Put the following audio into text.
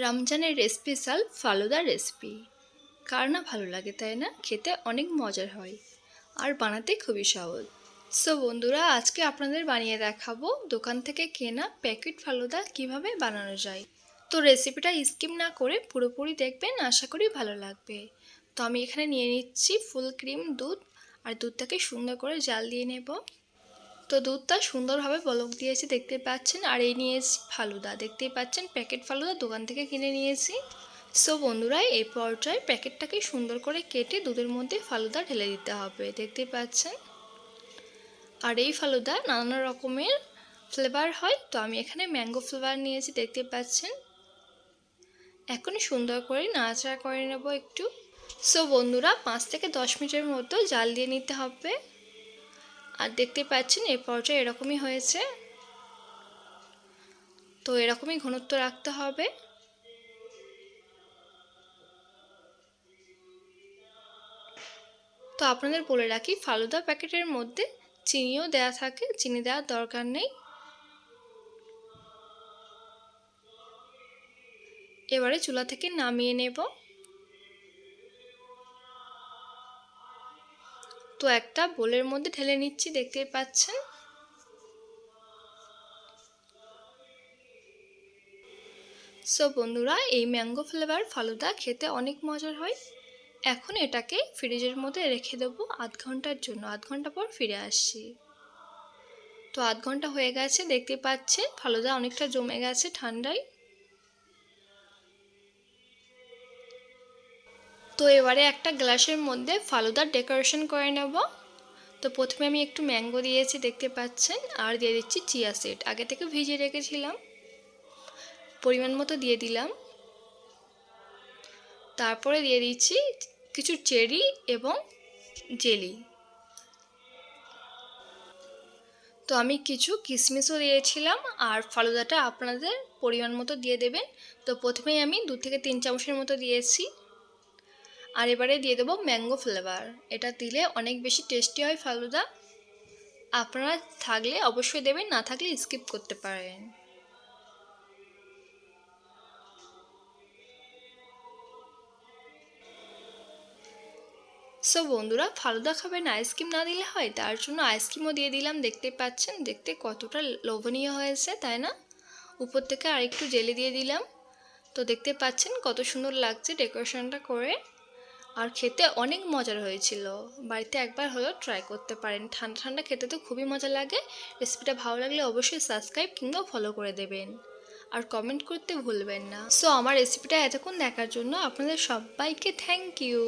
রমজানের special falooda recipe কার না ভালো লাগে, তাই না? খেতে অনেক মজার হয় আর বানাতে খুবই সহজ। সো বন্ধুরা, আজকে আপনাদের বানিয়ে দেখাবো দোকান থেকে কেনা প্যাকেট ফালুদা কিভাবে বানানো যায়। তো রেসিপিটা স্কিপ না করে পুরোপুরি দেখবেন, আশা করি ভালো লাগবে। তো আমি এখানে নিয়ে নিচ্ছি ফুল ক্রিম দুধ, আর দুধটাকে সুন্দর করে জাল দিয়ে নেব। তো দুধটা সুন্দরভাবে বলক দিয়েছে দেখতে পাচ্ছেন। আর এই নিয়েছি ফালুদা, দেখতেই পাচ্ছেন প্যাকেট ফালুদা দোকান থেকে কিনে নিয়েছি। সো বন্ধুরা, এই পর্যায়ে প্যাকেটটাকে সুন্দর করে কেটে দুধের মধ্যে ফালুদা ঢেলে দিতে হবে, দেখতেই পাচ্ছেন। আর এই ফালুদা নানা রকমের ফ্লেভার হয়, তো আমি এখানে ম্যাঙ্গো ফ্লেভার নিয়েছি, দেখতে পাচ্ছেন। এখন সুন্দর করে নাড়াচাড়া করে নেব একটু। সো বন্ধুরা, 5 থেকে 10 মিনিটের মতো জাল দিয়ে নিতে হবে। আর দেখতে পাচ্ছেন এই পর্যায়ে এরকমই হয়েছে। তো এরকমই ঘনত্ব রাখতে হবে। তো আপনাদের বলে রাখি, ফালুদা প্যাকেটের মধ্যে চিনিও দেয়া থাকে, চিনি দেওয়ার দরকার নেই। এবারে চুলা থেকে নামিয়ে নেব। তো একটা বোলের মধ্যে ঢেলে নিচ্ছি, দেখতেই পাচ্ছেন। সো বন্ধুরা, এই ম্যাঙ্গো ফ্লেভার ফালুদা খেতে অনেক মজার হয়। এখন এটাকে ফ্রিজের মধ্যে রেখে দেবো আধ ঘন্টার জন্য। আধ ঘন্টা পর ফিরে আসছি। তো আধ ঘন্টা হয়ে গেছে, দেখতে পাচ্ছেন ফালুদা অনেকটা জমে গেছে ঠান্ডায়। তো এবারে একটা গ্লাসের মধ্যে ফালুদার ডেকোরেশন করে নেব। তো প্রথমে আমি একটু ম্যাঙ্গো দিয়েছি, দেখতে পাচ্ছেন। আর দিয়ে দিচ্ছি চিয়া সিড, আগে থেকে ভিজিয়ে রেখেছিলাম, পরিমাণ মতো দিয়ে দিলাম। তারপরে দিয়ে দিচ্ছি কিছু চেরি এবং জেলি। তো আমি কিছু কিশমিশও দিয়েছিলাম। আর ফালুদাটা আপনাদের পরিমাণ মতো দিয়ে দেবেন। তো প্রথমেই আমি 2 থেকে 3 চামচের মতো দিয়েছি। আর এবারে দিয়ে দেবো ম্যাঙ্গো ফ্লেভার। এটা দিলে অনেক বেশি টেস্টি হয় ফালুদা। আপনারা থাকলে অবশ্যই দেবেন, না থাকলে স্কিপ করতে পারেন। সো বন্ধুরা, ফালুদা খাবেন, আইসক্রিম না দিলে হয়, তার জন্য আইসক্রিমও দিয়ে দিলাম, দেখতে পাচ্ছেন। দেখতে কতটা লোভনীয় হয়েছে, তাই না? উপর থেকে আরেকটু জেলি দিয়ে দিলাম। তো দেখতে পাচ্ছেন কত সুন্দর লাগছে ডেকোরেশনটা করে। আর খেতে অনেক মজার হয়েছিল। বাড়িতে একবার হলেও ট্রাই করতে পারেন, ঠান্ডা ঠান্ডা খেতে তো খুবই মজা লাগে। রেসিপিটা ভালো লাগলে অবশ্যই সাবস্ক্রাইব কিংবা ফলো করে দেবেন। আর কমেন্ট করতে ভুলবেন না। সো আমার রেসিপিটা এতক্ষণ দেখার জন্য আপনাদের সবাইকে থ্যাংক ইউ।